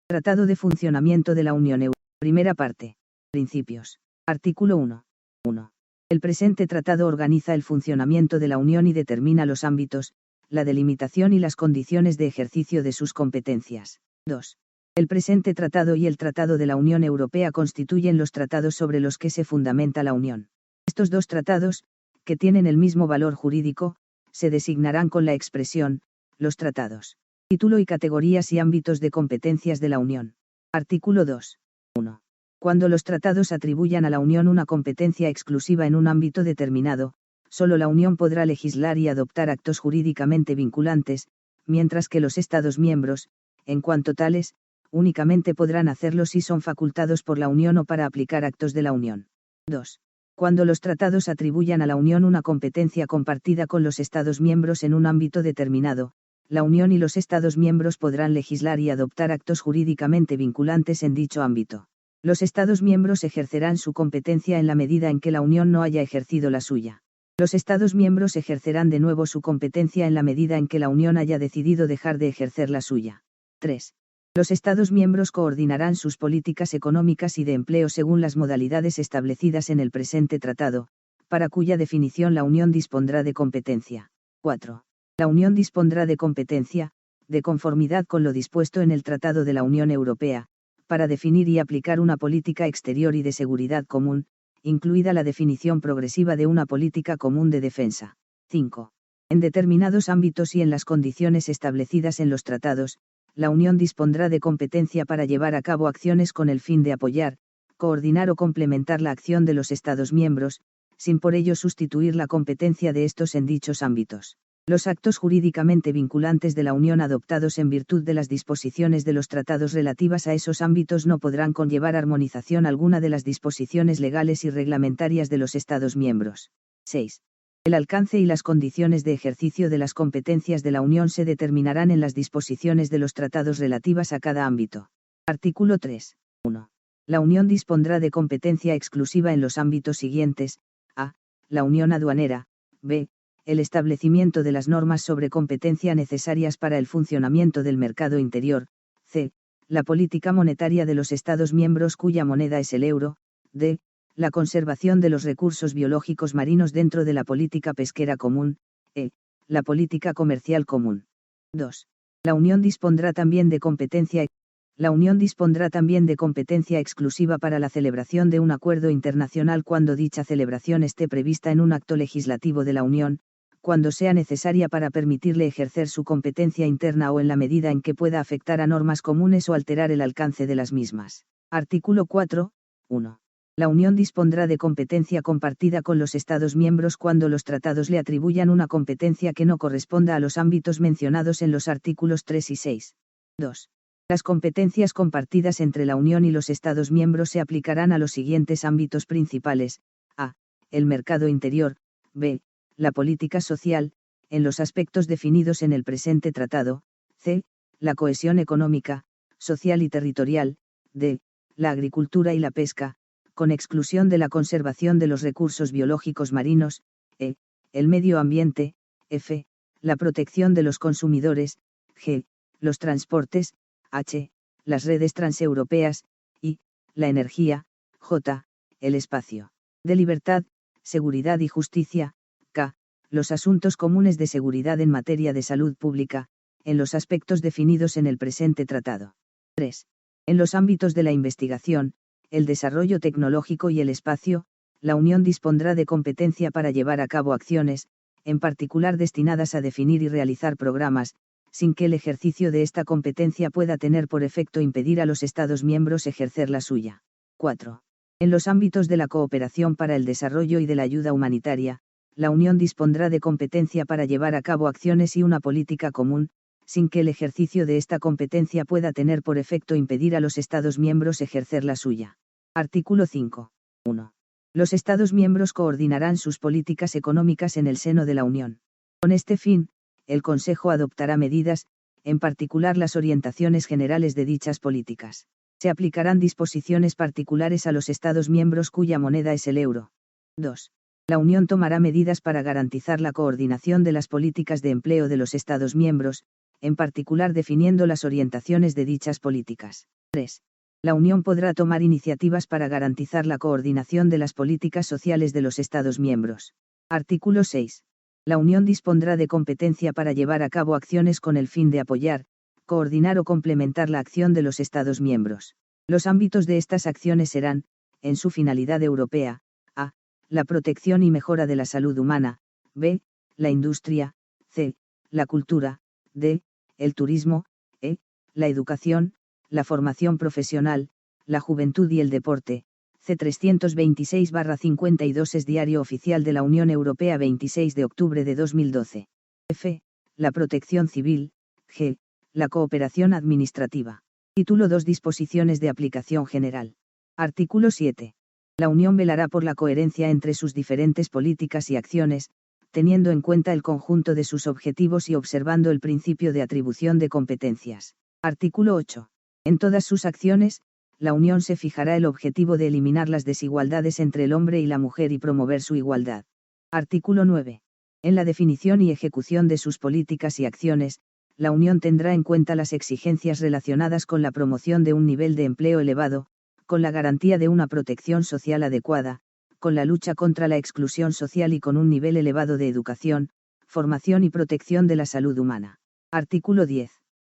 Tratado de Funcionamiento de la Unión Europea. Primera parte. Principios. Artículo 1. 1. El presente tratado organiza el funcionamiento de la Unión y determina los ámbitos, la delimitación y las condiciones de ejercicio de sus competencias. 2. El presente tratado y el Tratado de la Unión Europea constituyen los tratados sobre los que se fundamenta la Unión. Estos dos tratados, que tienen el mismo valor jurídico, se designarán con la expresión, los tratados. Título y categorías y ámbitos de competencias de la Unión. Artículo 2. 1. Cuando los tratados atribuyan a la Unión una competencia exclusiva en un ámbito determinado, solo la Unión podrá legislar y adoptar actos jurídicamente vinculantes, mientras que los Estados miembros, en cuanto tales, únicamente podrán hacerlo si son facultados por la Unión o para aplicar actos de la Unión. 2. Cuando los tratados atribuyan a la Unión una competencia compartida con los Estados miembros en un ámbito determinado, la Unión y los Estados miembros podrán legislar y adoptar actos jurídicamente vinculantes en dicho ámbito. Los Estados miembros ejercerán su competencia en la medida en que la Unión no haya ejercido la suya. Los Estados miembros ejercerán de nuevo su competencia en la medida en que la Unión haya decidido dejar de ejercer la suya. 3. Los Estados miembros coordinarán sus políticas económicas y de empleo según las modalidades establecidas en el presente tratado, para cuya definición la Unión dispondrá de competencia. 4. La Unión dispondrá de competencia, de conformidad con lo dispuesto en el Tratado de la Unión Europea, para definir y aplicar una política exterior y de seguridad común, incluida la definición progresiva de una política común de defensa. 5. En determinados ámbitos y en las condiciones establecidas en los tratados, la Unión dispondrá de competencia para llevar a cabo acciones con el fin de apoyar, coordinar o complementar la acción de los Estados miembros, sin por ello sustituir la competencia de estos en dichos ámbitos. Los actos jurídicamente vinculantes de la Unión adoptados en virtud de las disposiciones de los tratados relativas a esos ámbitos no podrán conllevar armonización alguna de las disposiciones legales y reglamentarias de los Estados miembros. 6. El alcance y las condiciones de ejercicio de las competencias de la Unión se determinarán en las disposiciones de los tratados relativas a cada ámbito. Artículo 3. 1. La Unión dispondrá de competencia exclusiva en los ámbitos siguientes: a. La Unión aduanera. b. El establecimiento de las normas sobre competencia necesarias para el funcionamiento del mercado interior. c. La política monetaria de los Estados miembros cuya moneda es el euro. d. La conservación de los recursos biológicos marinos dentro de la política pesquera común. e. La política comercial común. 2. La Unión dispondrá también de competencia exclusiva para la celebración de un acuerdo internacional cuando dicha celebración esté prevista en un acto legislativo de la Unión, cuando sea necesaria para permitirle ejercer su competencia interna o en la medida en que pueda afectar a normas comunes o alterar el alcance de las mismas. Artículo 4. 1. La Unión dispondrá de competencia compartida con los Estados miembros cuando los tratados le atribuyan una competencia que no corresponda a los ámbitos mencionados en los artículos 3 y 6. 2. Las competencias compartidas entre la Unión y los Estados miembros se aplicarán a los siguientes ámbitos principales: a. El mercado interior. b. La política social, en los aspectos definidos en el presente tratado. c. La cohesión económica, social y territorial. d. La agricultura y la pesca, con exclusión de la conservación de los recursos biológicos marinos. e. El medio ambiente. f. La protección de los consumidores. g. Los transportes. h. Las redes transeuropeas. y. La energía. j. El espacio de libertad, seguridad y justicia. k. Los asuntos comunes de seguridad en materia de salud pública, en los aspectos definidos en el presente tratado. 3. En los ámbitos de la investigación, el desarrollo tecnológico y el espacio, la Unión dispondrá de competencia para llevar a cabo acciones, en particular destinadas a definir y realizar programas, sin que el ejercicio de esta competencia pueda tener por efecto impedir a los Estados miembros ejercer la suya. 4. En los ámbitos de la cooperación para el desarrollo y de la ayuda humanitaria, la Unión dispondrá de competencia para llevar a cabo acciones y una política común, sin que el ejercicio de esta competencia pueda tener por efecto impedir a los Estados miembros ejercer la suya. Artículo 5. 1. Los Estados miembros coordinarán sus políticas económicas en el seno de la Unión. Con este fin, el Consejo adoptará medidas, en particular las orientaciones generales de dichas políticas. Se aplicarán disposiciones particulares a los Estados miembros cuya moneda es el euro. 2. La Unión tomará medidas para garantizar la coordinación de las políticas de empleo de los Estados miembros, en particular definiendo las orientaciones de dichas políticas. 3. La Unión podrá tomar iniciativas para garantizar la coordinación de las políticas sociales de los Estados miembros. Artículo 6. La Unión dispondrá de competencia para llevar a cabo acciones con el fin de apoyar, coordinar o complementar la acción de los Estados miembros. Los ámbitos de estas acciones serán, en su finalidad europea, a. La protección y mejora de la salud humana, b. La industria, c. La cultura, d. El turismo, e. La educación, la formación profesional, la juventud y el deporte. C326/52 es Diario Oficial de la Unión Europea 26 de octubre de 2012. F. La protección civil, g. La cooperación administrativa. Título 2. Disposiciones de aplicación general. Artículo 7. La Unión velará por la coherencia entre sus diferentes políticas y acciones, teniendo en cuenta el conjunto de sus objetivos y observando el principio de atribución de competencias. Artículo 8. En todas sus acciones, la Unión se fijará el objetivo de eliminar las desigualdades entre el hombre y la mujer y promover su igualdad. Artículo 9. En la definición y ejecución de sus políticas y acciones, la Unión tendrá en cuenta las exigencias relacionadas con la promoción de un nivel de empleo elevado, con la garantía de una protección social adecuada, con la lucha contra la exclusión social y con un nivel elevado de educación, formación y protección de la salud humana. Artículo 10.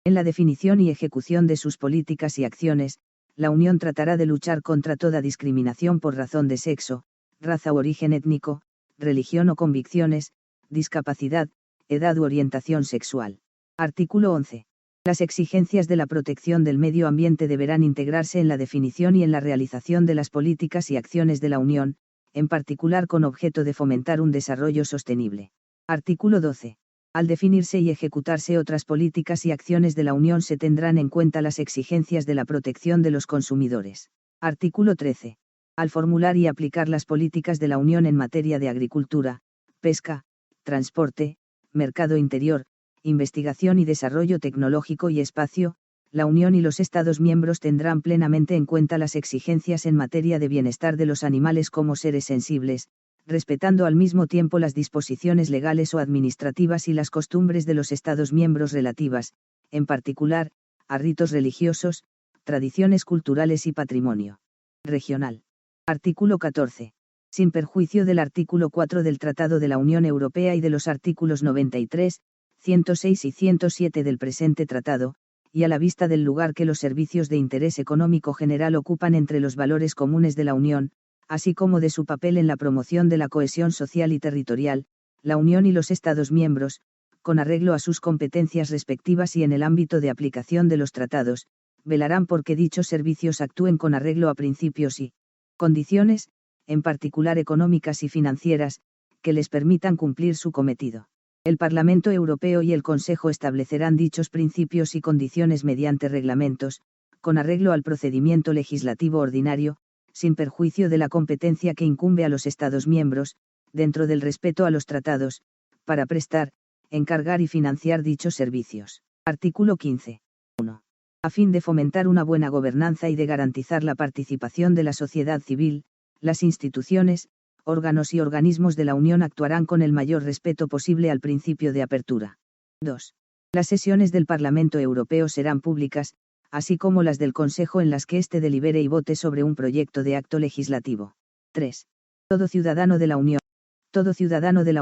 En la definición y ejecución de sus políticas y acciones, la Unión tratará de luchar contra toda discriminación por razón de sexo, raza u origen étnico, religión o convicciones, discapacidad, edad u orientación sexual. Artículo 11. Las exigencias de la protección del medio ambiente deberán integrarse en la definición y en la realización de las políticas y acciones de la Unión, en particular con objeto de fomentar un desarrollo sostenible. Artículo 12. Al definirse y ejecutarse otras políticas y acciones de la Unión se tendrán en cuenta las exigencias de la protección de los consumidores. Artículo 13. Al formular y aplicar las políticas de la Unión en materia de agricultura, pesca, transporte, mercado interior, investigación y desarrollo tecnológico y espacio, la Unión y los Estados miembros tendrán plenamente en cuenta las exigencias en materia de bienestar de los animales como seres sensibles, respetando al mismo tiempo las disposiciones legales o administrativas y las costumbres de los Estados miembros relativas, en particular, a ritos religiosos, tradiciones culturales y patrimonio regional. Artículo 14. Sin perjuicio del artículo 4 del Tratado de la Unión Europea y de los artículos 93, 106 y 107 del presente tratado, y a la vista del lugar que los servicios de interés económico general ocupan entre los valores comunes de la Unión, así como de su papel en la promoción de la cohesión social y territorial, la Unión y los Estados miembros, con arreglo a sus competencias respectivas y en el ámbito de aplicación de los tratados, velarán por que dichos servicios actúen con arreglo a principios y condiciones, en particular económicas y financieras, que les permitan cumplir su cometido. El Parlamento Europeo y el Consejo establecerán dichos principios y condiciones mediante reglamentos, con arreglo al procedimiento legislativo ordinario, sin perjuicio de la competencia que incumbe a los Estados miembros, dentro del respeto a los tratados, para prestar, encargar y financiar dichos servicios. Artículo 15. 1. A fin de fomentar una buena gobernanza y de garantizar la participación de la sociedad civil, las instituciones, órganos y organismos de la Unión actuarán con el mayor respeto posible al principio de apertura. 2. Las sesiones del Parlamento Europeo serán públicas, así como las del Consejo en las que éste delibere y vote sobre un proyecto de acto legislativo. 3. Todo ciudadano de la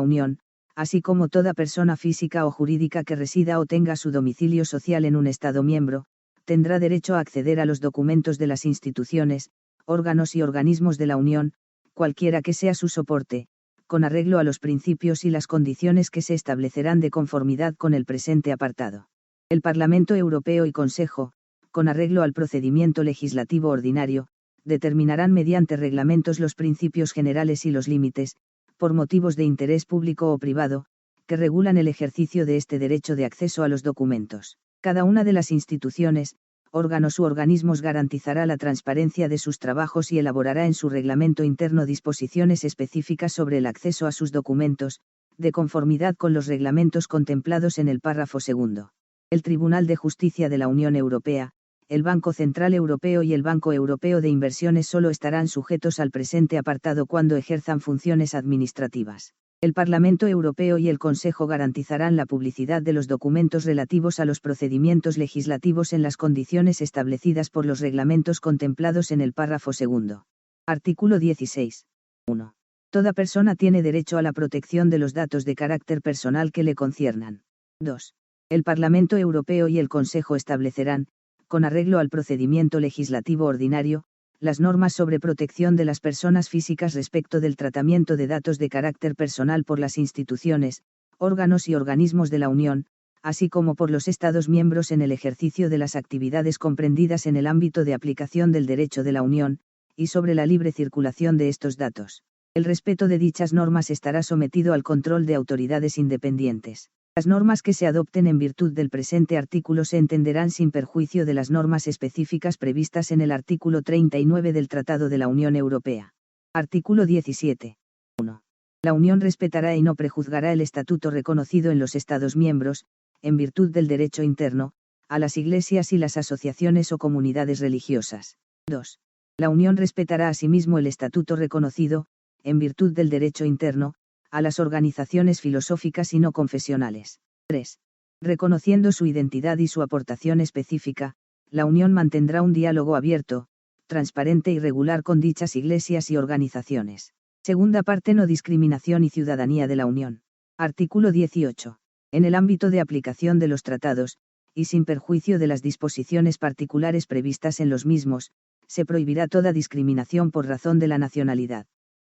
Unión, así como toda persona física o jurídica que resida o tenga su domicilio social en un Estado miembro, tendrá derecho a acceder a los documentos de las instituciones, órganos y organismos de la Unión, cualquiera que sea su soporte, con arreglo a los principios y las condiciones que se establecerán de conformidad con el presente apartado. El Parlamento Europeo y Consejo, con arreglo al procedimiento legislativo ordinario, determinarán mediante reglamentos los principios generales y los límites, por motivos de interés público o privado, que regulan el ejercicio de este derecho de acceso a los documentos. Cada una de las instituciones, órganos u organismos garantizará la transparencia de sus trabajos y elaborará en su reglamento interno disposiciones específicas sobre el acceso a sus documentos, de conformidad con los reglamentos contemplados en el párrafo segundo. El Tribunal de Justicia de la Unión Europea, el Banco Central Europeo y el Banco Europeo de Inversiones solo estarán sujetos al presente apartado cuando ejerzan funciones administrativas. El Parlamento Europeo y el Consejo garantizarán la publicidad de los documentos relativos a los procedimientos legislativos en las condiciones establecidas por los reglamentos contemplados en el párrafo segundo. Artículo 16. 1. Toda persona tiene derecho a la protección de los datos de carácter personal que le conciernan. 2. El Parlamento Europeo y el Consejo establecerán, con arreglo al procedimiento legislativo ordinario, las normas sobre protección de las personas físicas respecto del tratamiento de datos de carácter personal por las instituciones, órganos y organismos de la Unión, así como por los Estados miembros en el ejercicio de las actividades comprendidas en el ámbito de aplicación del derecho de la Unión, y sobre la libre circulación de estos datos. El respeto de dichas normas estará sometido al control de autoridades independientes. Las normas que se adopten en virtud del presente artículo se entenderán sin perjuicio de las normas específicas previstas en el artículo 39 del Tratado de la Unión Europea. Artículo 17. 1. La Unión respetará y no prejuzgará el estatuto reconocido en los Estados miembros, en virtud del derecho interno, a las iglesias y las asociaciones o comunidades religiosas. 2. La Unión respetará asimismo el estatuto reconocido, en virtud del derecho interno, a las organizaciones filosóficas y no confesionales. 3. Reconociendo su identidad y su aportación específica, la Unión mantendrá un diálogo abierto, transparente y regular con dichas iglesias y organizaciones. Segunda parte: no discriminación y ciudadanía de la Unión. Artículo 18. En el ámbito de aplicación de los tratados, y sin perjuicio de las disposiciones particulares previstas en los mismos, se prohibirá toda discriminación por razón de la nacionalidad.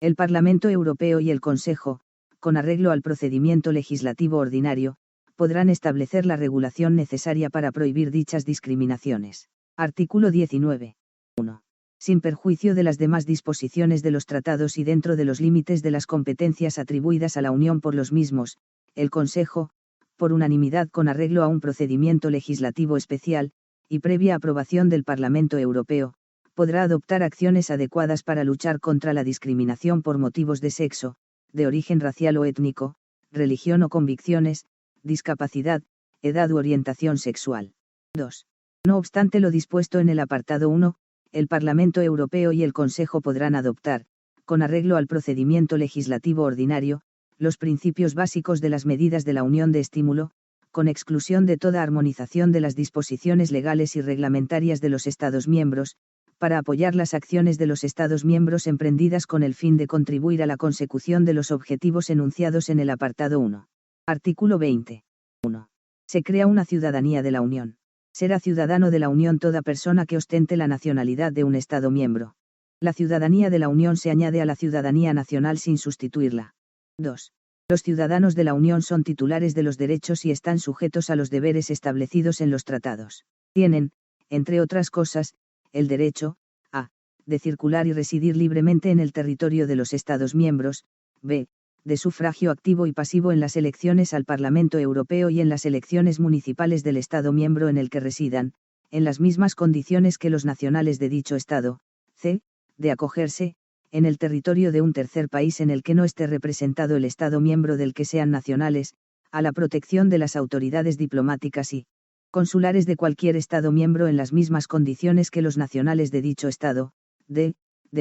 El Parlamento Europeo y el Consejo, con arreglo al procedimiento legislativo ordinario, podrán establecer la regulación necesaria para prohibir dichas discriminaciones. Artículo 19. 1. Sin perjuicio de las demás disposiciones de los tratados y dentro de los límites de las competencias atribuidas a la Unión por los mismos, el Consejo, por unanimidad con arreglo a un procedimiento legislativo especial, y previa aprobación del Parlamento Europeo, podrá adoptar acciones adecuadas para luchar contra la discriminación por motivos de sexo, de origen racial o étnico, religión o convicciones, discapacidad, edad u orientación sexual. 2. No obstante lo dispuesto en el apartado 1, el Parlamento Europeo y el Consejo podrán adoptar, con arreglo al procedimiento legislativo ordinario, los principios básicos de las medidas de la Unión de estímulo, con exclusión de toda armonización de las disposiciones legales y reglamentarias de los Estados miembros, para apoyar las acciones de los Estados miembros emprendidas con el fin de contribuir a la consecución de los objetivos enunciados en el apartado 1. Artículo 20. 1. Se crea una ciudadanía de la Unión. Será ciudadano de la Unión toda persona que ostente la nacionalidad de un Estado miembro. La ciudadanía de la Unión se añade a la ciudadanía nacional sin sustituirla. 2. Los ciudadanos de la Unión son titulares de los derechos y están sujetos a los deberes establecidos en los tratados. Tienen, entre otras cosas, el derecho, a, de circular y residir libremente en el territorio de los Estados miembros, b, de sufragio activo y pasivo en las elecciones al Parlamento Europeo y en las elecciones municipales del Estado miembro en el que residan, en las mismas condiciones que los nacionales de dicho Estado, c, de acogerse, en el territorio de un tercer país en el que no esté representado el Estado miembro del que sean nacionales, a la protección de las autoridades diplomáticas y consulares de cualquier Estado miembro en las mismas condiciones que los nacionales de dicho Estado, de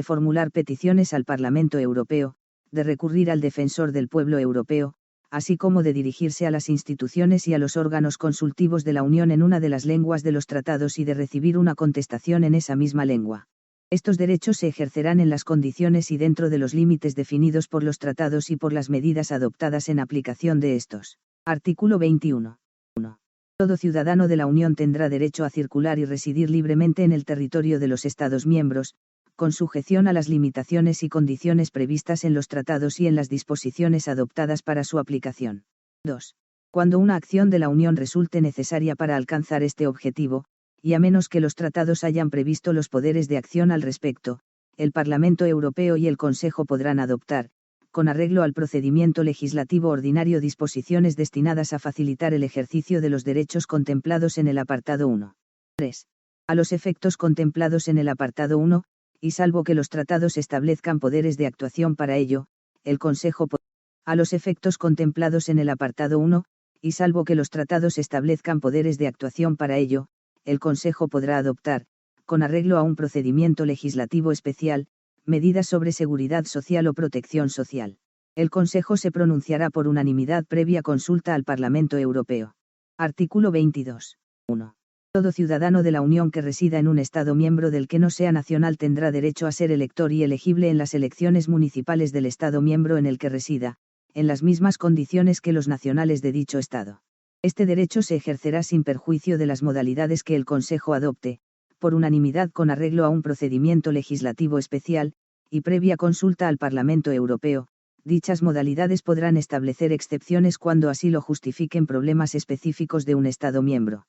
formular peticiones al Parlamento Europeo, de recurrir al Defensor del Pueblo Europeo, así como de dirigirse a las instituciones y a los órganos consultivos de la Unión en una de las lenguas de los tratados y de recibir una contestación en esa misma lengua. Estos derechos se ejercerán en las condiciones y dentro de los límites definidos por los tratados y por las medidas adoptadas en aplicación de estos. Artículo 21. 1. Todo ciudadano de la Unión tendrá derecho a circular y residir libremente en el territorio de los Estados miembros, con sujeción a las limitaciones y condiciones previstas en los tratados y en las disposiciones adoptadas para su aplicación. 2. Cuando una acción de la Unión resulte necesaria para alcanzar este objetivo, y a menos que los tratados hayan previsto los poderes de acción al respecto, el Parlamento Europeo y el Consejo podrán adoptar, con arreglo al procedimiento legislativo ordinario, disposiciones destinadas a facilitar el ejercicio de los derechos contemplados en el apartado 1. 3. A los efectos contemplados en el apartado 1, y salvo que los tratados establezcan poderes de actuación para ello, el Consejo a los efectos contemplados en el apartado 1, y salvo que los tratados establezcan poderes de actuación para ello, el Consejo podrá adoptar, con arreglo a un procedimiento legislativo especial, medidas sobre seguridad social o protección social. El Consejo se pronunciará por unanimidad previa consulta al Parlamento Europeo. Artículo 22. 1. Todo ciudadano de la Unión que resida en un Estado miembro del que no sea nacional tendrá derecho a ser elector y elegible en las elecciones municipales del Estado miembro en el que resida, en las mismas condiciones que los nacionales de dicho Estado. Este derecho se ejercerá sin perjuicio de las modalidades que el Consejo adopte, por unanimidad con arreglo a un procedimiento legislativo especial, y previa consulta al Parlamento Europeo. Dichas modalidades podrán establecer excepciones cuando así lo justifiquen problemas específicos de un Estado miembro.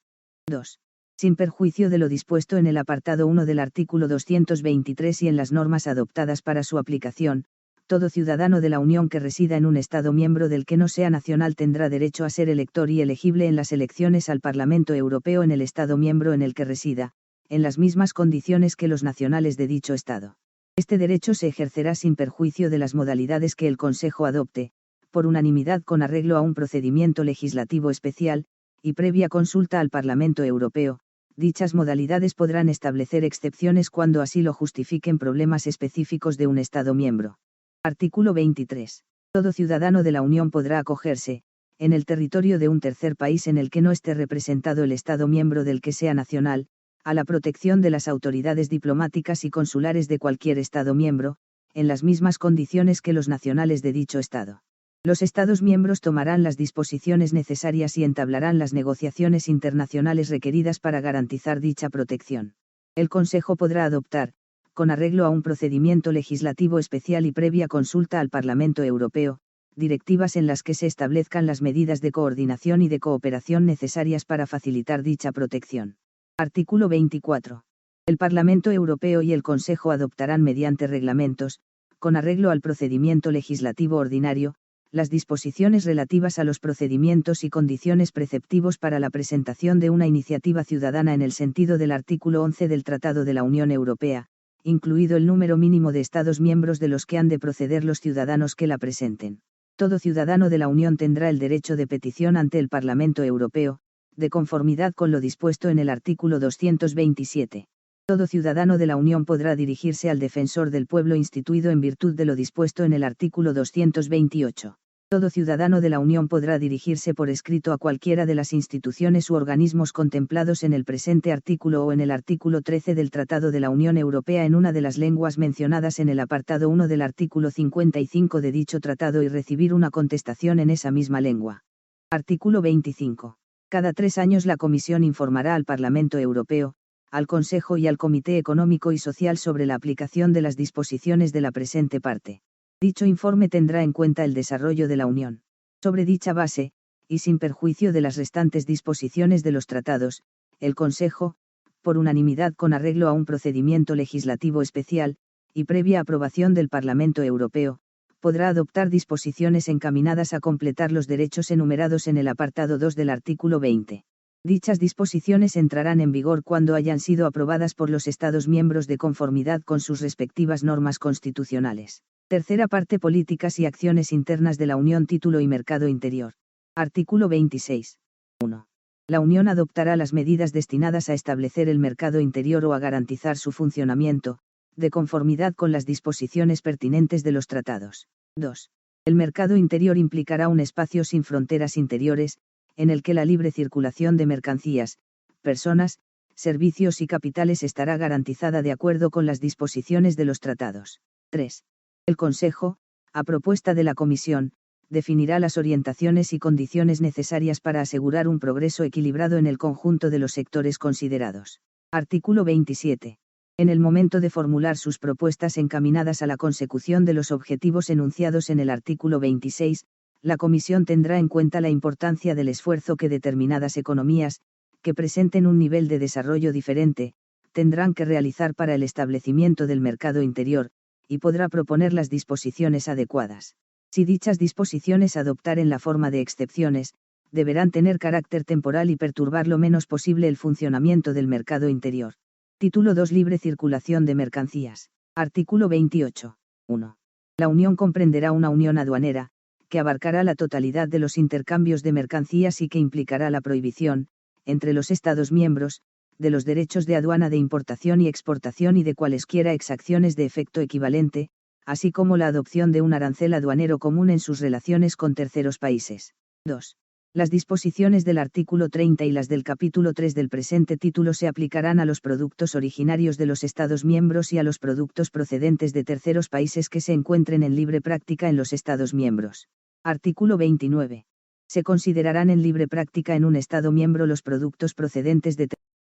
2. Sin perjuicio de lo dispuesto en el apartado 1 del artículo 223 y en las normas adoptadas para su aplicación, todo ciudadano de la Unión que resida en un Estado miembro del que no sea nacional tendrá derecho a ser elector y elegible en las elecciones al Parlamento Europeo en el Estado miembro en el que resida, en las mismas condiciones que los nacionales de dicho Estado. Este derecho se ejercerá sin perjuicio de las modalidades que el Consejo adopte, por unanimidad con arreglo a un procedimiento legislativo especial, y previa consulta al Parlamento Europeo. Dichas modalidades podrán establecer excepciones cuando así lo justifiquen problemas específicos de un Estado miembro. Artículo 23. Todo ciudadano de la Unión podrá acogerse, en el territorio de un tercer país en el que no esté representado el Estado miembro del que sea nacional, a la protección de las autoridades diplomáticas y consulares de cualquier Estado miembro, en las mismas condiciones que los nacionales de dicho Estado. Los Estados miembros tomarán las disposiciones necesarias y entablarán las negociaciones internacionales requeridas para garantizar dicha protección. El Consejo podrá adoptar, con arreglo a un procedimiento legislativo especial y previa consulta al Parlamento Europeo, directivas en las que se establezcan las medidas de coordinación y de cooperación necesarias para facilitar dicha protección. Artículo 24. El Parlamento Europeo y el Consejo adoptarán mediante reglamentos, con arreglo al procedimiento legislativo ordinario, las disposiciones relativas a los procedimientos y condiciones preceptivos para la presentación de una iniciativa ciudadana en el sentido del artículo 11 del Tratado de la Unión Europea, incluido el número mínimo de Estados miembros de los que han de proceder los ciudadanos que la presenten. Todo ciudadano de la Unión tendrá el derecho de petición ante el Parlamento Europeo, de conformidad con lo dispuesto en el artículo 227. Todo ciudadano de la Unión podrá dirigirse al Defensor del Pueblo instituido en virtud de lo dispuesto en el artículo 228. Todo ciudadano de la Unión podrá dirigirse por escrito a cualquiera de las instituciones u organismos contemplados en el presente artículo o en el artículo 13 del Tratado de la Unión Europea en una de las lenguas mencionadas en el apartado 1 del artículo 55 de dicho tratado y recibir una contestación en esa misma lengua. Artículo 25. Cada 3 años la Comisión informará al Parlamento Europeo, al Consejo y al Comité Económico y Social sobre la aplicación de las disposiciones de la presente parte. Dicho informe tendrá en cuenta el desarrollo de la Unión. Sobre dicha base, y sin perjuicio de las restantes disposiciones de los tratados, el Consejo, por unanimidad con arreglo a un procedimiento legislativo especial, y previa aprobación del Parlamento Europeo, podrá adoptar disposiciones encaminadas a completar los derechos enumerados en el apartado 2 del artículo 20. Dichas disposiciones entrarán en vigor cuando hayan sido aprobadas por los Estados miembros de conformidad con sus respectivas normas constitucionales. Tercera parte: Políticas y acciones internas de la Unión. Título y mercado interior. Artículo 26. 1. La Unión adoptará las medidas destinadas a establecer el mercado interior o a garantizar su funcionamiento, de conformidad con las disposiciones pertinentes de los tratados. 2. El mercado interior implicará un espacio sin fronteras interiores, en el que la libre circulación de mercancías, personas, servicios y capitales estará garantizada de acuerdo con las disposiciones de los tratados. 3. El Consejo, a propuesta de la Comisión, definirá las orientaciones y condiciones necesarias para asegurar un progreso equilibrado en el conjunto de los sectores considerados. Artículo 27. En el momento de formular sus propuestas encaminadas a la consecución de los objetivos enunciados en el artículo 26, la Comisión tendrá en cuenta la importancia del esfuerzo que determinadas economías, que presenten un nivel de desarrollo diferente, tendrán que realizar para el establecimiento del mercado interior, y podrá proponer las disposiciones adecuadas. Si dichas disposiciones adoptaren la forma de excepciones, deberán tener carácter temporal y perturbar lo menos posible el funcionamiento del mercado interior. Título 2. Libre circulación de mercancías. Artículo 28. 1. La Unión comprenderá una unión aduanera, que abarcará la totalidad de los intercambios de mercancías y que implicará la prohibición, entre los Estados miembros, de los derechos de aduana de importación y exportación y de cualesquiera exacciones de efecto equivalente, así como la adopción de un arancel aduanero común en sus relaciones con terceros países. 2. Las disposiciones del artículo 30 y las del capítulo 3 del presente título se aplicarán a los productos originarios de los Estados miembros y a los productos procedentes de terceros países que se encuentren en libre práctica en los Estados miembros. Artículo 29. Se considerarán en libre práctica en un Estado miembro los productos procedentes de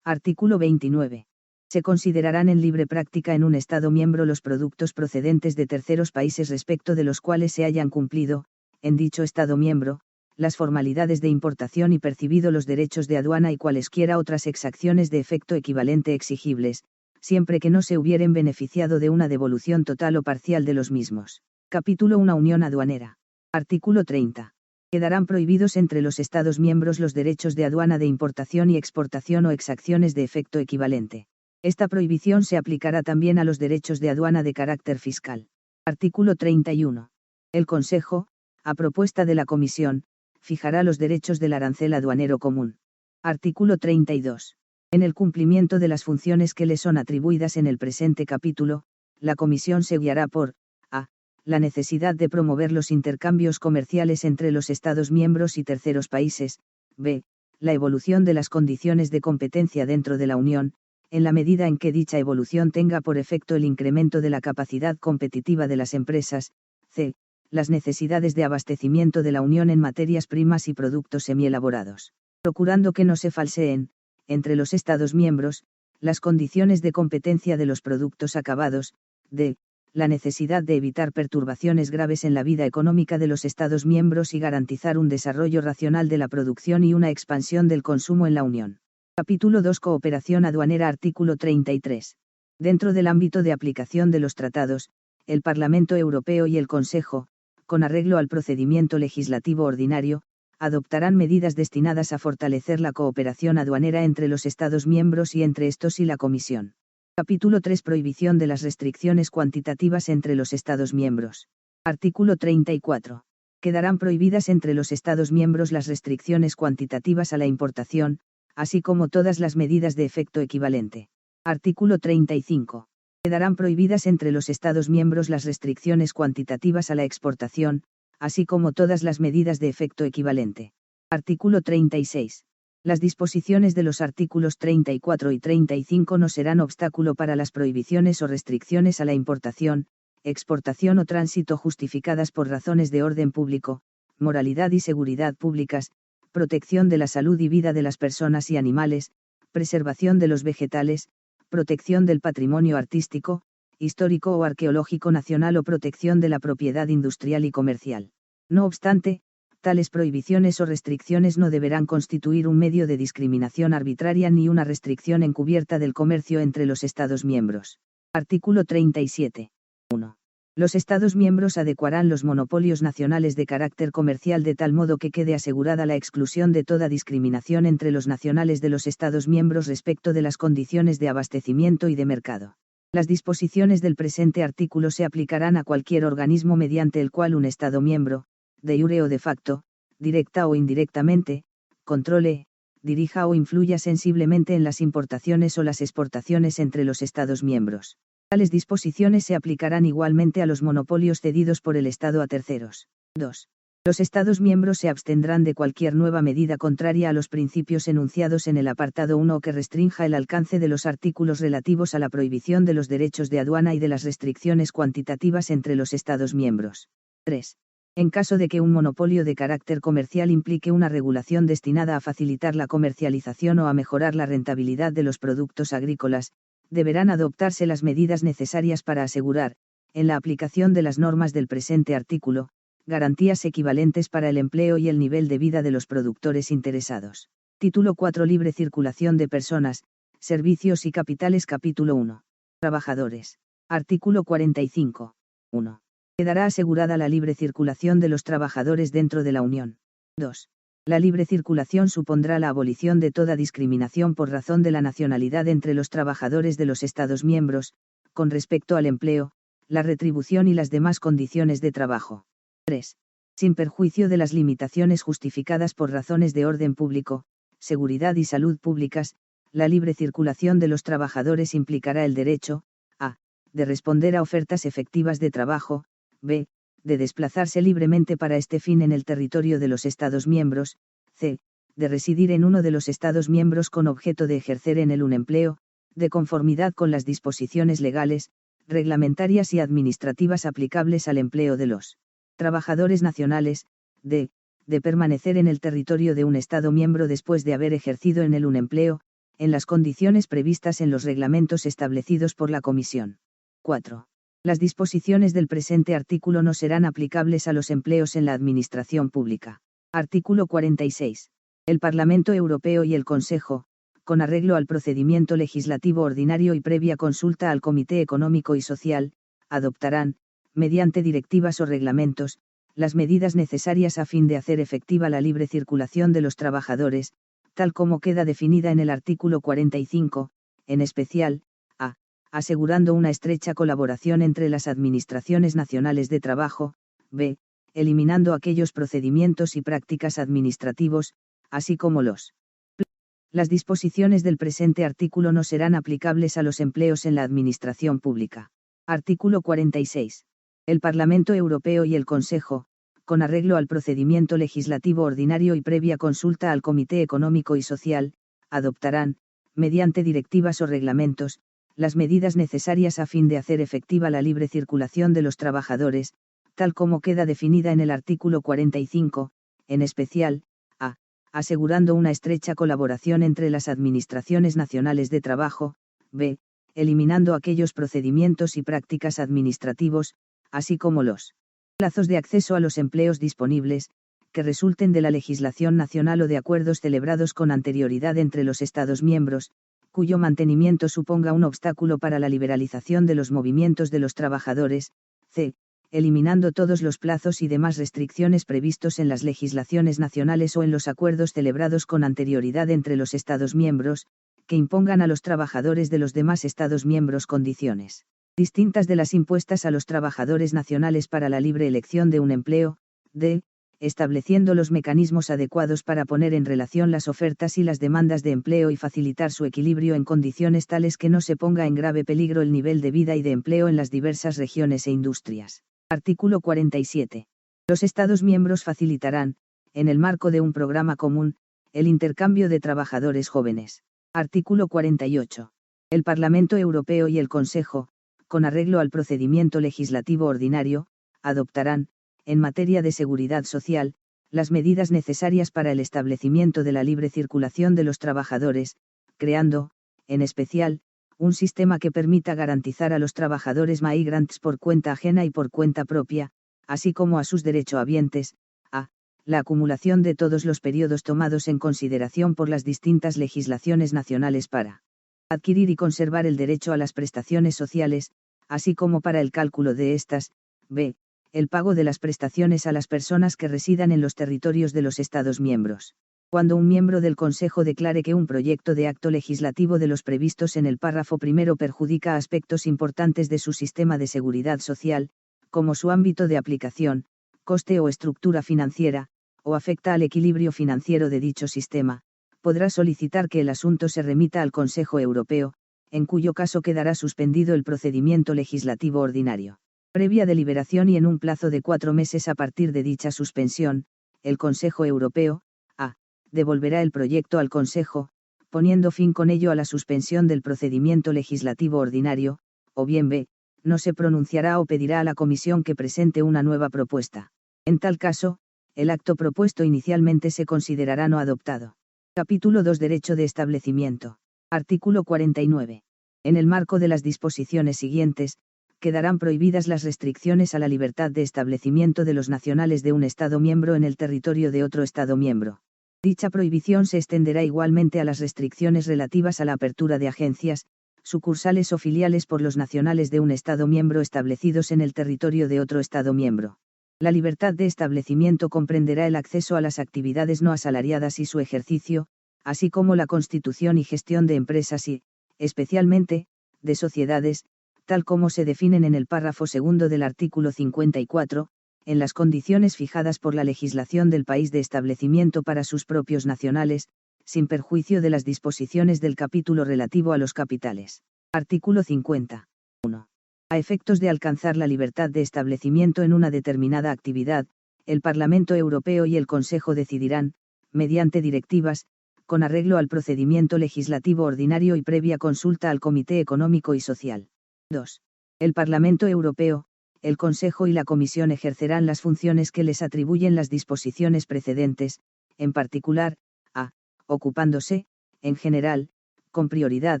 Artículo 29. Se considerarán en libre práctica en un Estado miembro los productos procedentes de terceros países respecto de los cuales se hayan cumplido, en dicho Estado miembro, las formalidades de importación y percibido los derechos de aduana y cualesquiera otras exacciones de efecto equivalente exigibles, siempre que no se hubieren beneficiado de una devolución total o parcial de los mismos. Capítulo 1. Unión aduanera. Artículo 30. Quedarán prohibidos entre los Estados miembros los derechos de aduana de importación y exportación o exacciones de efecto equivalente. Esta prohibición se aplicará también a los derechos de aduana de carácter fiscal. Artículo 31. El Consejo, a propuesta de la Comisión, fijará los derechos del arancel aduanero común. Artículo 32. En el cumplimiento de las funciones que le son atribuidas en el presente capítulo, la Comisión se guiará por a. La necesidad de promover los intercambios comerciales entre los Estados miembros y terceros países, b. La evolución de las condiciones de competencia dentro de la Unión, en la medida en que dicha evolución tenga por efecto el incremento de la capacidad competitiva de las empresas, c. Las necesidades de abastecimiento de la Unión en materias primas y productos semielaborados, procurando que no se falseen, entre los Estados miembros, las condiciones de competencia de los productos acabados, d. La necesidad de evitar perturbaciones graves en la vida económica de los Estados miembros y garantizar un desarrollo racional de la producción y una expansión del consumo en la Unión. Capítulo 2. Cooperación aduanera. Artículo 33. Dentro del ámbito de aplicación de los tratados, el Parlamento Europeo y el Consejo, con arreglo al procedimiento legislativo ordinario, adoptarán medidas destinadas a fortalecer la cooperación aduanera entre los Estados miembros y entre estos y la Comisión. Capítulo 3. Prohibición de las restricciones cuantitativas entre los Estados miembros. Artículo 34. Quedarán prohibidas entre los Estados miembros las restricciones cuantitativas a la importación, así como todas las medidas de efecto equivalente. Artículo 35. Quedarán prohibidas entre los Estados miembros las restricciones cuantitativas a la exportación, así como todas las medidas de efecto equivalente. Artículo 36. Las disposiciones de los artículos 34 y 35 no serán obstáculo para las prohibiciones o restricciones a la importación, exportación o tránsito justificadas por razones de orden público, moralidad y seguridad públicas, protección de la salud y vida de las personas y animales, preservación de los vegetales, protección del patrimonio artístico, histórico o arqueológico nacional o protección de la propiedad industrial y comercial. No obstante, tales prohibiciones o restricciones no deberán constituir un medio de discriminación arbitraria ni una restricción encubierta del comercio entre los Estados miembros. Artículo 37. 1. Los Estados miembros adecuarán los monopolios nacionales de carácter comercial de tal modo que quede asegurada la exclusión de toda discriminación entre los nacionales de los Estados miembros respecto de las condiciones de abastecimiento y de mercado. Las disposiciones del presente artículo se aplicarán a cualquier organismo mediante el cual un Estado miembro, de iure o de facto, directa o indirectamente, controle, dirija o influya sensiblemente en las importaciones o las exportaciones entre los Estados miembros. Tales disposiciones se aplicarán igualmente a los monopolios cedidos por el Estado a terceros. 2. Los Estados miembros se abstendrán de cualquier nueva medida contraria a los principios enunciados en el apartado 1 o que restrinja el alcance de los artículos relativos a la prohibición de los derechos de aduana y de las restricciones cuantitativas entre los Estados miembros. 3. En caso de que un monopolio de carácter comercial implique una regulación destinada a facilitar la comercialización o a mejorar la rentabilidad de los productos agrícolas, deberán adoptarse las medidas necesarias para asegurar, en la aplicación de las normas del presente artículo, garantías equivalentes para el empleo y el nivel de vida de los productores interesados. Título 4. Libre circulación de personas, servicios y capitales. Capítulo 1. Trabajadores. Artículo 45. 1. Quedará asegurada la libre circulación de los trabajadores dentro de la Unión. 2. La libre circulación supondrá la abolición de toda discriminación por razón de la nacionalidad entre los trabajadores de los Estados miembros, con respecto al empleo, la retribución y las demás condiciones de trabajo. 3. Sin perjuicio de las limitaciones justificadas por razones de orden público, seguridad y salud públicas, la libre circulación de los trabajadores implicará el derecho, a. de responder a ofertas efectivas de trabajo, b. de desplazarse libremente para este fin en el territorio de los Estados miembros, c. de residir en uno de los Estados miembros con objeto de ejercer en él un empleo, de conformidad con las disposiciones legales, reglamentarias y administrativas aplicables al empleo de los trabajadores nacionales, d. de permanecer en el territorio de un Estado miembro después de haber ejercido en él un empleo, en las condiciones previstas en los reglamentos establecidos por la Comisión. 4. Las disposiciones del presente artículo no serán aplicables a los empleos en la administración pública. Artículo 46. El Parlamento Europeo y el Consejo, con arreglo al procedimiento legislativo ordinario y previa consulta al Comité Económico y Social, adoptarán, mediante directivas o reglamentos, las medidas necesarias a fin de hacer efectiva la libre circulación de los trabajadores, tal como queda definida en el artículo 45, en especial, a. asegurando una estrecha colaboración entre las administraciones nacionales de trabajo, b. eliminando aquellos procedimientos y prácticas administrativos, así como las disposiciones del presente artículo no serán aplicables a los empleos en la administración pública. Artículo 46. El Parlamento Europeo y el Consejo, con arreglo al procedimiento legislativo ordinario y previa consulta al Comité Económico y Social, adoptarán, mediante directivas o reglamentos, las medidas necesarias a fin de hacer efectiva la libre circulación de los trabajadores, tal como queda definida en el artículo 45, en especial, a. asegurando una estrecha colaboración entre las administraciones nacionales de trabajo, b. eliminando aquellos procedimientos y prácticas administrativos, así como los plazos de acceso a los empleos disponibles, que resulten de la legislación nacional o de acuerdos celebrados con anterioridad entre los Estados miembros, cuyo mantenimiento suponga un obstáculo para la liberalización de los movimientos de los trabajadores, c. eliminando todos los plazos y demás restricciones previstos en las legislaciones nacionales o en los acuerdos celebrados con anterioridad entre los Estados miembros, que impongan a los trabajadores de los demás Estados miembros condiciones distintas de las impuestas a los trabajadores nacionales para la libre elección de un empleo, d. estableciendo los mecanismos adecuados para poner en relación las ofertas y las demandas de empleo y facilitar su equilibrio en condiciones tales que no se ponga en grave peligro el nivel de vida y de empleo en las diversas regiones e industrias. Artículo 47. Los Estados miembros facilitarán, en el marco de un programa común, el intercambio de trabajadores jóvenes. Artículo 48. El Parlamento Europeo y el Consejo, con arreglo al procedimiento legislativo ordinario, adoptarán, en materia de seguridad social, las medidas necesarias para el establecimiento de la libre circulación de los trabajadores, creando, en especial, un sistema que permita garantizar a los trabajadores migrantes por cuenta ajena y por cuenta propia, así como a sus derechohabientes, a. la acumulación de todos los periodos tomados en consideración por las distintas legislaciones nacionales para adquirir y conservar el derecho a las prestaciones sociales, así como para el cálculo de estas, b. el pago de las prestaciones a las personas que residan en los territorios de los Estados miembros. Cuando un miembro del Consejo declare que un proyecto de acto legislativo de los previstos en el párrafo primero perjudica aspectos importantes de su sistema de seguridad social, como su ámbito de aplicación, coste o estructura financiera, o afecta al equilibrio financiero de dicho sistema, podrá solicitar que el asunto se remita al Consejo Europeo, en cuyo caso quedará suspendido el procedimiento legislativo ordinario. Previa deliberación y en un plazo de 4 meses a partir de dicha suspensión, el Consejo Europeo, a. devolverá el proyecto al Consejo, poniendo fin con ello a la suspensión del procedimiento legislativo ordinario, o bien b. no se pronunciará o pedirá a la Comisión que presente una nueva propuesta. En tal caso, el acto propuesto inicialmente se considerará no adoptado. Capítulo 2. Derecho de establecimiento. Artículo 49. En el marco de las disposiciones siguientes, quedarán prohibidas las restricciones a la libertad de establecimiento de los nacionales de un Estado miembro en el territorio de otro Estado miembro. Dicha prohibición se extenderá igualmente a las restricciones relativas a la apertura de agencias, sucursales o filiales por los nacionales de un Estado miembro establecidos en el territorio de otro Estado miembro. La libertad de establecimiento comprenderá el acceso a las actividades no asalariadas y su ejercicio, así como la constitución y gestión de empresas y, especialmente, de sociedades, tal como se definen en el párrafo segundo del artículo 54, en las condiciones fijadas por la legislación del país de establecimiento para sus propios nacionales, sin perjuicio de las disposiciones del capítulo relativo a los capitales. Artículo 50. 1. A efectos de alcanzar la libertad de establecimiento en una determinada actividad, el Parlamento Europeo y el Consejo decidirán, mediante directivas, con arreglo al procedimiento legislativo ordinario y previa consulta al Comité Económico y Social. 2. El Parlamento Europeo, el Consejo y la Comisión ejercerán las funciones que les atribuyen las disposiciones precedentes, en particular, a. Ocupándose, en general, con prioridad,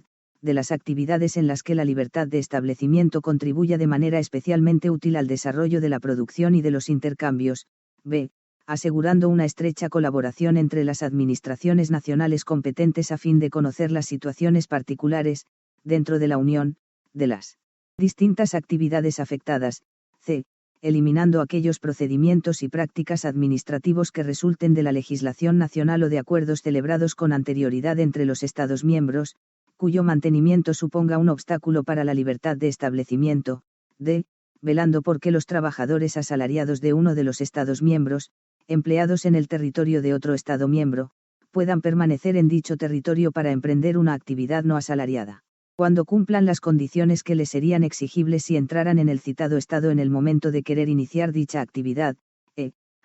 de las actividades en las que la libertad de establecimiento contribuya de manera especialmente útil al desarrollo de la producción y de los intercambios, b. Asegurando una estrecha colaboración entre las administraciones nacionales competentes a fin de conocer las situaciones particulares, dentro de la Unión, de las distintas actividades afectadas, c. Eliminando aquellos procedimientos y prácticas administrativos que resulten de la legislación nacional o de acuerdos celebrados con anterioridad entre los Estados miembros, cuyo mantenimiento suponga un obstáculo para la libertad de establecimiento, d. Velando por que los trabajadores asalariados de uno de los Estados miembros, empleados en el territorio de otro Estado miembro, puedan permanecer en dicho territorio para emprender una actividad no asalariada, cuando cumplan las condiciones que les serían exigibles si entraran en el citado Estado en el momento de querer iniciar dicha actividad,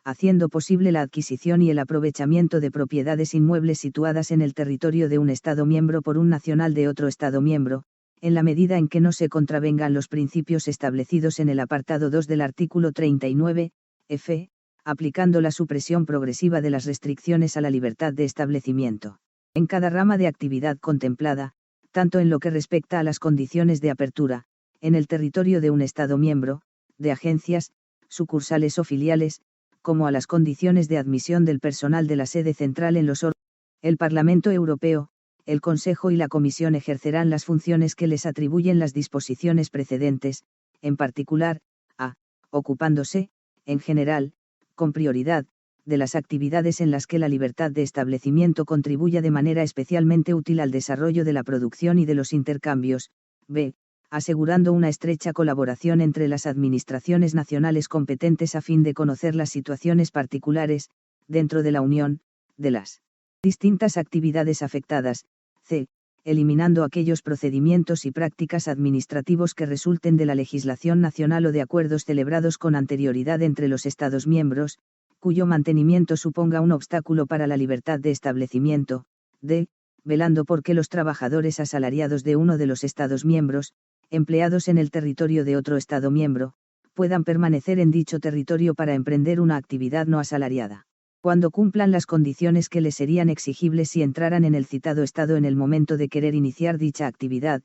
haciendo posible la adquisición y el aprovechamiento de propiedades inmuebles situadas en el territorio de un Estado miembro por un nacional de otro Estado miembro, en la medida en que no se contravengan los principios establecidos en el apartado 2 del artículo 39, f, aplicando la supresión progresiva de las restricciones a la libertad de establecimiento, en cada rama de actividad contemplada, tanto en lo que respecta a las condiciones de apertura, en el territorio de un Estado miembro, de agencias, sucursales o filiales, como a las condiciones de admisión del personal de la sede central en los órganos. El Parlamento Europeo, el Consejo y la Comisión ejercerán las funciones que les atribuyen las disposiciones precedentes, en particular, a. Ocupándose, en general, con prioridad, de las actividades en las que la libertad de establecimiento contribuya de manera especialmente útil al desarrollo de la producción y de los intercambios, b. Asegurando una estrecha colaboración entre las administraciones nacionales competentes a fin de conocer las situaciones particulares, dentro de la Unión, de las distintas actividades afectadas, c. Eliminando aquellos procedimientos y prácticas administrativos que resulten de la legislación nacional o de acuerdos celebrados con anterioridad entre los Estados miembros, cuyo mantenimiento suponga un obstáculo para la libertad de establecimiento, d. Velando por que los trabajadores asalariados de uno de los Estados miembros, empleados en el territorio de otro Estado miembro, puedan permanecer en dicho territorio para emprender una actividad no asalariada, cuando cumplan las condiciones que les serían exigibles si entraran en el citado Estado en el momento de querer iniciar dicha actividad,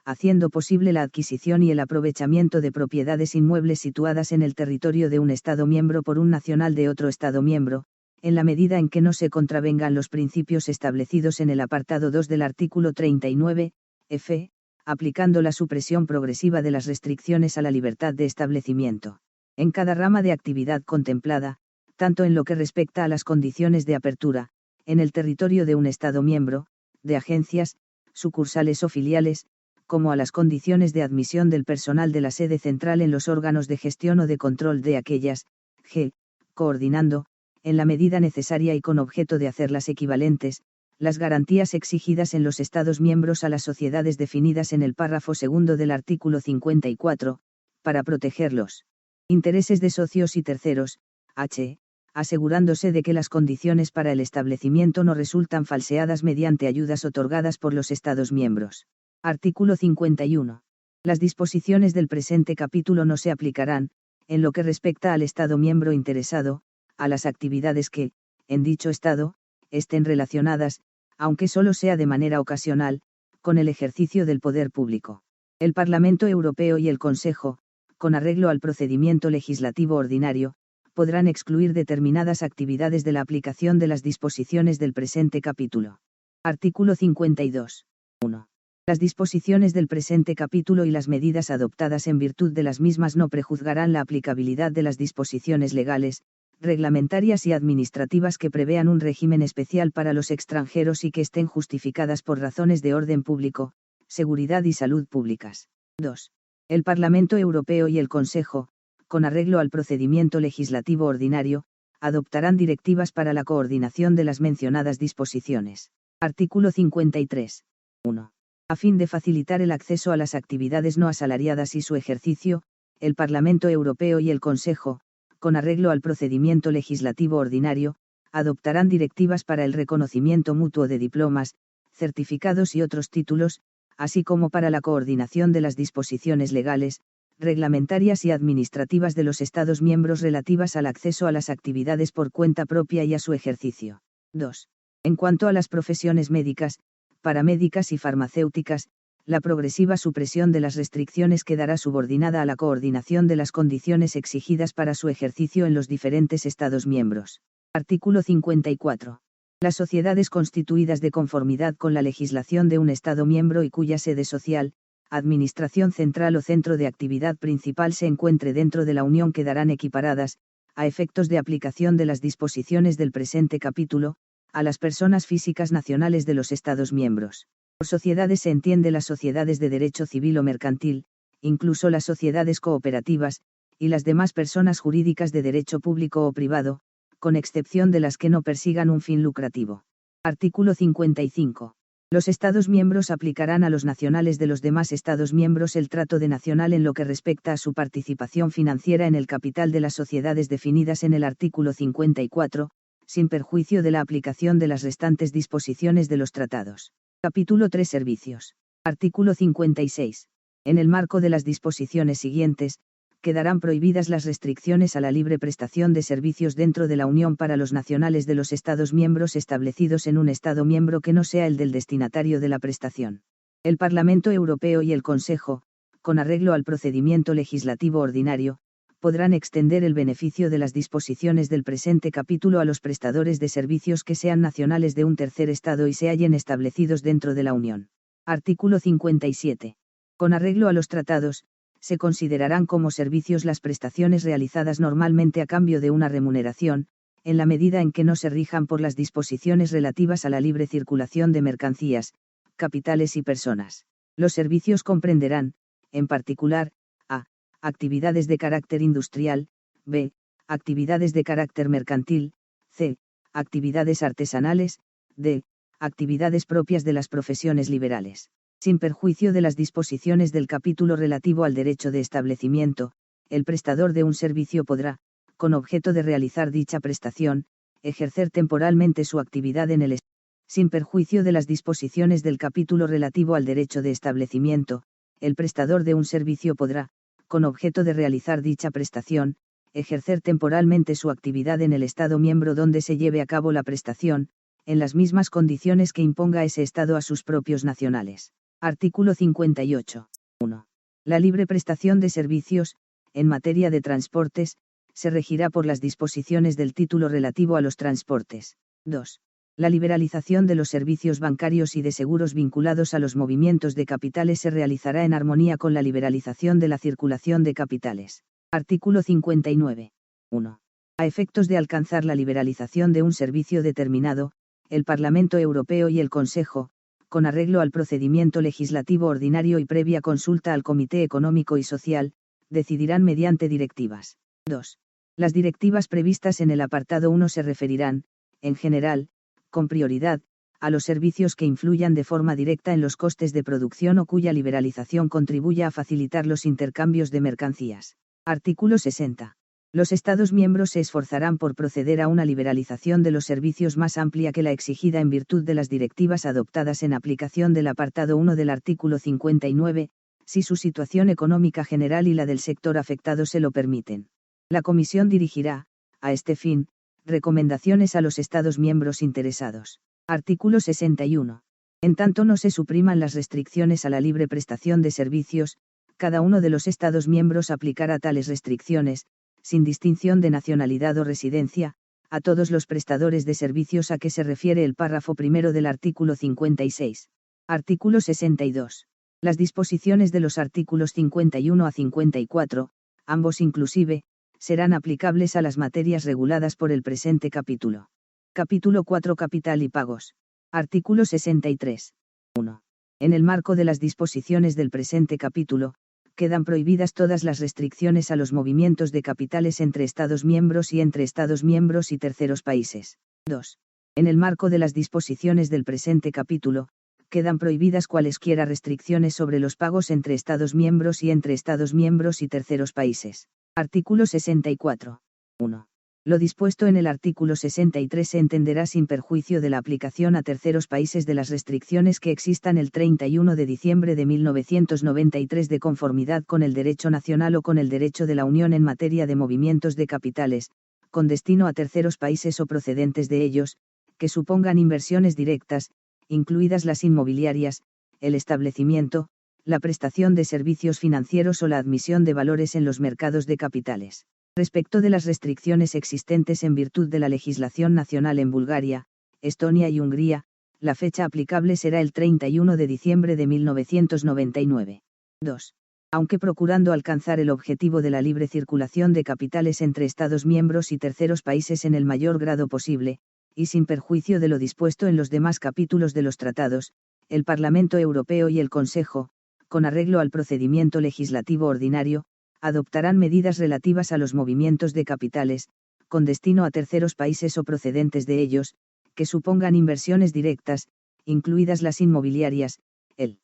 haciendo posible la adquisición y el aprovechamiento de propiedades inmuebles situadas en el territorio de un Estado miembro por un nacional de otro Estado miembro, en la medida en que no se contravengan los principios establecidos en el apartado 2 del artículo 39, f, aplicando la supresión progresiva de las restricciones a la libertad de establecimiento, en cada rama de actividad contemplada, tanto en lo que respecta a las condiciones de apertura, en el territorio de un Estado miembro, de agencias, sucursales o filiales, como a las condiciones de admisión del personal de la sede central en los órganos de gestión o de control de aquellas, g. Coordinando, en la medida necesaria y con objeto de hacerlas equivalentes, las garantías exigidas en los Estados miembros a las sociedades definidas en el párrafo segundo del artículo 54, para proteger los intereses de socios y terceros, h. Asegurándose de que las condiciones para el establecimiento no resultan falseadas mediante ayudas otorgadas por los Estados miembros. Artículo 51. Las disposiciones del presente capítulo no se aplicarán, en lo que respecta al Estado miembro interesado, a las actividades que, en dicho Estado, estén relacionadas, aunque solo sea de manera ocasional, con el ejercicio del poder público. El Parlamento Europeo y el Consejo, con arreglo al procedimiento legislativo ordinario, podrán excluir determinadas actividades de la aplicación de las disposiciones del presente capítulo. Artículo 52. 1. Las disposiciones del presente capítulo y las medidas adoptadas en virtud de las mismas no prejuzgarán la aplicabilidad de las disposiciones legales, reglamentarias y administrativas que prevean un régimen especial para los extranjeros y que estén justificadas por razones de orden público, seguridad y salud públicas. 2. El Parlamento Europeo y el Consejo, con arreglo al procedimiento legislativo ordinario, adoptarán directivas para la coordinación de las mencionadas disposiciones. Artículo 53. 1. A fin de facilitar el acceso a las actividades no asalariadas y su ejercicio, el Parlamento Europeo y el Consejo, con arreglo al procedimiento legislativo ordinario, adoptarán directivas para el reconocimiento mutuo de diplomas, certificados y otros títulos, así como para la coordinación de las disposiciones legales, reglamentarias y administrativas de los Estados miembros relativas al acceso a las actividades por cuenta propia y a su ejercicio. 2. En cuanto a las profesiones médicas, paramédicas y farmacéuticas, la progresiva supresión de las restricciones quedará subordinada a la coordinación de las condiciones exigidas para su ejercicio en los diferentes Estados miembros. Artículo 54. Las sociedades constituidas de conformidad con la legislación de un Estado miembro y cuya sede social, administración central o centro de actividad principal se encuentre dentro de la Unión quedarán equiparadas, a efectos de aplicación de las disposiciones del presente capítulo, a las personas físicas nacionales de los Estados miembros. Por sociedades se entiende las sociedades de derecho civil o mercantil, incluso las sociedades cooperativas, y las demás personas jurídicas de derecho público o privado, con excepción de las que no persigan un fin lucrativo. Artículo 55. Los Estados miembros aplicarán a los nacionales de los demás Estados miembros el trato de nacional en lo que respecta a su participación financiera en el capital de las sociedades definidas en el artículo 54, sin perjuicio de la aplicación de las restantes disposiciones de los tratados. Capítulo 3 Servicios. Artículo 56. En el marco de las disposiciones siguientes, quedarán prohibidas las restricciones a la libre prestación de servicios dentro de la Unión para los nacionales de los Estados miembros establecidos en un Estado miembro que no sea el del destinatario de la prestación. El Parlamento Europeo y el Consejo, con arreglo al procedimiento legislativo ordinario, podrán extender el beneficio de las disposiciones del presente capítulo a los prestadores de servicios que sean nacionales de un tercer Estado y se hallen establecidos dentro de la Unión. Artículo 57. Con arreglo a los tratados, se considerarán como servicios las prestaciones realizadas normalmente a cambio de una remuneración, en la medida en que no se rijan por las disposiciones relativas a la libre circulación de mercancías, capitales y personas. Los servicios comprenderán, en particular, a. Actividades de carácter industrial, b. Actividades de carácter mercantil, c. Actividades artesanales, d. Actividades propias de las profesiones liberales. Sin perjuicio de las disposiciones del capítulo relativo al derecho de establecimiento, el prestador de un servicio podrá, con objeto de realizar dicha prestación, ejercer temporalmente su actividad en el Estado. Sin perjuicio de las disposiciones del capítulo relativo al derecho de establecimiento, el prestador de un servicio podrá, con objeto de realizar dicha prestación, ejercer temporalmente su actividad en el Estado miembro donde se lleve a cabo la prestación, en las mismas condiciones que imponga ese Estado a sus propios nacionales. Artículo 58. 1. La libre prestación de servicios, en materia de transportes, se regirá por las disposiciones del título relativo a los transportes. 2. La liberalización de los servicios bancarios y de seguros vinculados a los movimientos de capitales se realizará en armonía con la liberalización de la circulación de capitales. Artículo 59. 1. A efectos de alcanzar la liberalización de un servicio determinado, el Parlamento Europeo y el Consejo, con arreglo al procedimiento legislativo ordinario y previa consulta al Comité Económico y Social, decidirán mediante directivas. 2. Las directivas previstas en el apartado 1 se referirán, en general, con prioridad, a los servicios que influyan de forma directa en los costes de producción o cuya liberalización contribuya a facilitar los intercambios de mercancías. Artículo 60. Los Estados miembros se esforzarán por proceder a una liberalización de los servicios más amplia que la exigida en virtud de las directivas adoptadas en aplicación del apartado 1 del artículo 59, si su situación económica general y la del sector afectado se lo permiten. La Comisión dirigirá, a este fin, recomendaciones a los Estados miembros interesados. Artículo 61. En tanto no se supriman las restricciones a la libre prestación de servicios, cada uno de los Estados miembros aplicará tales restricciones, sin distinción de nacionalidad o residencia, a todos los prestadores de servicios a que se refiere el párrafo primero del artículo 56. Artículo 62. Las disposiciones de los artículos 51 a 54, ambos inclusive, serán aplicables a las materias reguladas por el presente capítulo. Capítulo 4 Capital y pagos. Artículo 63. 1. En el marco de las disposiciones del presente capítulo, quedan prohibidas todas las restricciones a los movimientos de capitales entre Estados miembros y entre Estados miembros y terceros países. 2. En el marco de las disposiciones del presente capítulo, quedan prohibidas cualesquiera restricciones sobre los pagos entre Estados miembros y entre Estados miembros y terceros países. Artículo 64. 1. Lo dispuesto en el artículo 63 se entenderá sin perjuicio de la aplicación a terceros países de las restricciones que existan el 31 de diciembre de 1993 de conformidad con el derecho nacional o con el derecho de la Unión en materia de movimientos de capitales, con destino a terceros países o procedentes de ellos, que supongan inversiones directas, incluidas las inmobiliarias, el establecimiento, la prestación de servicios financieros o la admisión de valores en los mercados de capitales. Respecto de las restricciones existentes en virtud de la legislación nacional en Bulgaria, Estonia y Hungría, la fecha aplicable será el 31 de diciembre de 1999. 2. Aunque procurando alcanzar el objetivo de la libre circulación de capitales entre Estados miembros y terceros países en el mayor grado posible, y sin perjuicio de lo dispuesto en los demás capítulos de los tratados, el Parlamento Europeo y el Consejo, con arreglo al procedimiento legislativo ordinario, adoptarán medidas relativas a los movimientos de capitales, con destino a terceros países o procedentes de ellos, que supongan inversiones directas, incluidas las inmobiliarias, el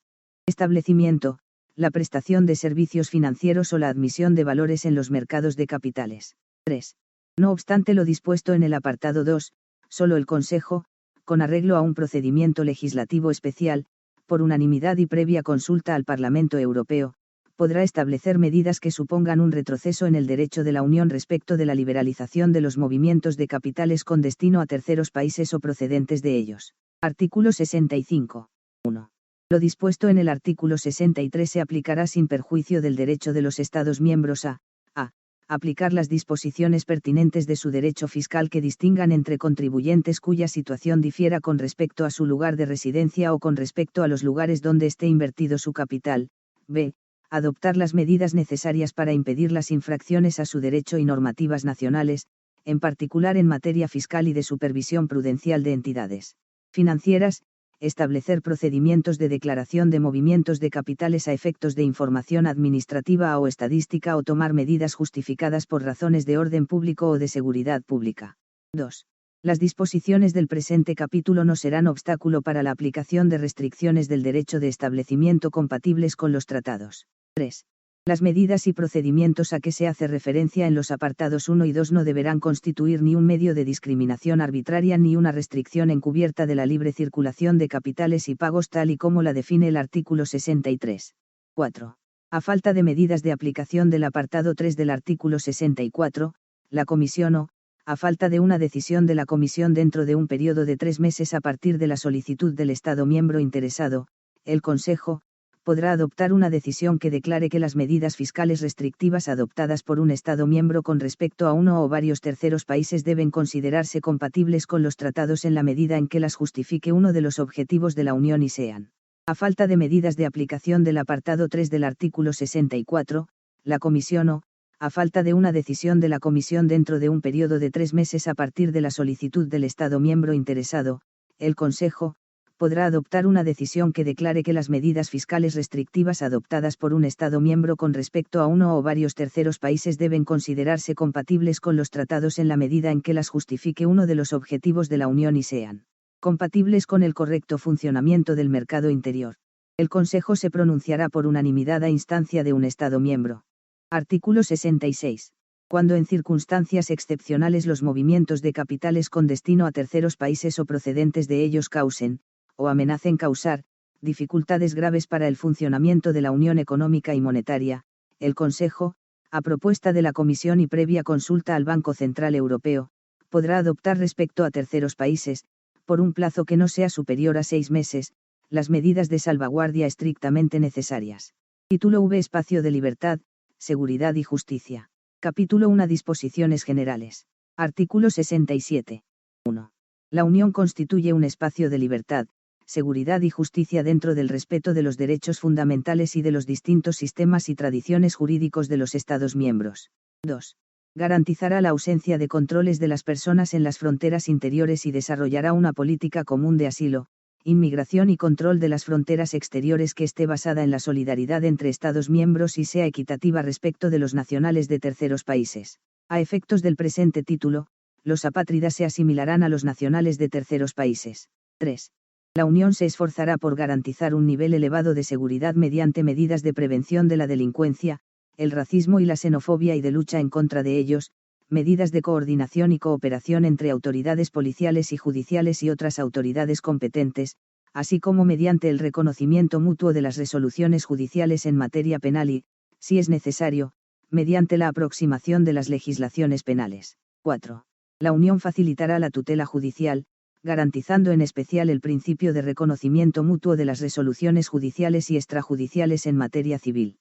establecimiento, la prestación de servicios financieros o la admisión de valores en los mercados de capitales. 3. No obstante lo dispuesto en el apartado 2, solo el Consejo, con arreglo a un procedimiento legislativo especial, por unanimidad y previa consulta al Parlamento Europeo, podrá establecer medidas que supongan un retroceso en el derecho de la Unión respecto de la liberalización de los movimientos de capitales con destino a terceros países o procedentes de ellos. Artículo 65. 1. Lo dispuesto en el artículo 63 se aplicará sin perjuicio del derecho de los Estados miembros a aplicar las disposiciones pertinentes de su derecho fiscal que distingan entre contribuyentes cuya situación difiera con respecto a su lugar de residencia o con respecto a los lugares donde esté invertido su capital. b. Adoptar las medidas necesarias para impedir las infracciones a su derecho y normativas nacionales, en particular en materia fiscal y de supervisión prudencial de entidades financieras, establecer procedimientos de declaración de movimientos de capitales a efectos de información administrativa o estadística o tomar medidas justificadas por razones de orden público o de seguridad pública. 2. Las disposiciones del presente capítulo no serán obstáculo para la aplicación de restricciones del derecho de establecimiento compatibles con los tratados. 3. Las medidas y procedimientos a que se hace referencia en los apartados 1 y 2 no deberán constituir ni un medio de discriminación arbitraria ni una restricción encubierta de la libre circulación de capitales y pagos tal y como la define el artículo 63. 4. A falta de medidas de aplicación del apartado 3 del artículo 64, la Comisión a falta de una decisión de la Comisión dentro de un periodo de 3 meses a partir de la solicitud del Estado miembro interesado, el Consejo, podrá adoptar una decisión que declare que las medidas fiscales restrictivas adoptadas por un Estado miembro con respecto a uno o varios terceros países deben considerarse compatibles con los tratados en la medida en que las justifique uno de los objetivos de la Unión y sean. A falta de medidas de aplicación del apartado 3 del artículo 64, la Comisión a falta de una decisión de la Comisión dentro de un periodo de 3 meses a partir de la solicitud del Estado miembro interesado, el Consejo, podrá adoptar una decisión que declare que las medidas fiscales restrictivas adoptadas por un Estado miembro con respecto a uno o varios terceros países deben considerarse compatibles con los tratados en la medida en que las justifique uno de los objetivos de la Unión y sean compatibles con el correcto funcionamiento del mercado interior. El Consejo se pronunciará por unanimidad a instancia de un Estado miembro. Artículo 66. Cuando en circunstancias excepcionales los movimientos de capitales con destino a terceros países o procedentes de ellos causen, o amenacen causar, dificultades graves para el funcionamiento de la Unión Económica y Monetaria, el Consejo, a propuesta de la Comisión y previa consulta al Banco Central Europeo, podrá adoptar respecto a terceros países, por un plazo que no sea superior a 6 meses, las medidas de salvaguardia estrictamente necesarias. Título V. Espacio de libertad, seguridad y justicia. Capítulo 1. Disposiciones generales. Artículo 67. 1. La Unión constituye un espacio de libertad, seguridad y justicia dentro del respeto de los derechos fundamentales y de los distintos sistemas y tradiciones jurídicos de los Estados miembros. 2. Garantizará la ausencia de controles de las personas en las fronteras interiores y desarrollará una política común de asilo, inmigración y control de las fronteras exteriores que esté basada en la solidaridad entre Estados miembros y sea equitativa respecto de los nacionales de terceros países. A efectos del presente título, los apátridas se asimilarán a los nacionales de terceros países. 3. La Unión se esforzará por garantizar un nivel elevado de seguridad mediante medidas de prevención de la delincuencia, el racismo y la xenofobia y de lucha en contra de ellos, medidas de coordinación y cooperación entre autoridades policiales y judiciales y otras autoridades competentes, así como mediante el reconocimiento mutuo de las resoluciones judiciales en materia penal y, si es necesario, mediante la aproximación de las legislaciones penales. 4. La Unión facilitará la tutela judicial, garantizando en especial el principio de reconocimiento mutuo de las resoluciones judiciales y extrajudiciales en materia civil.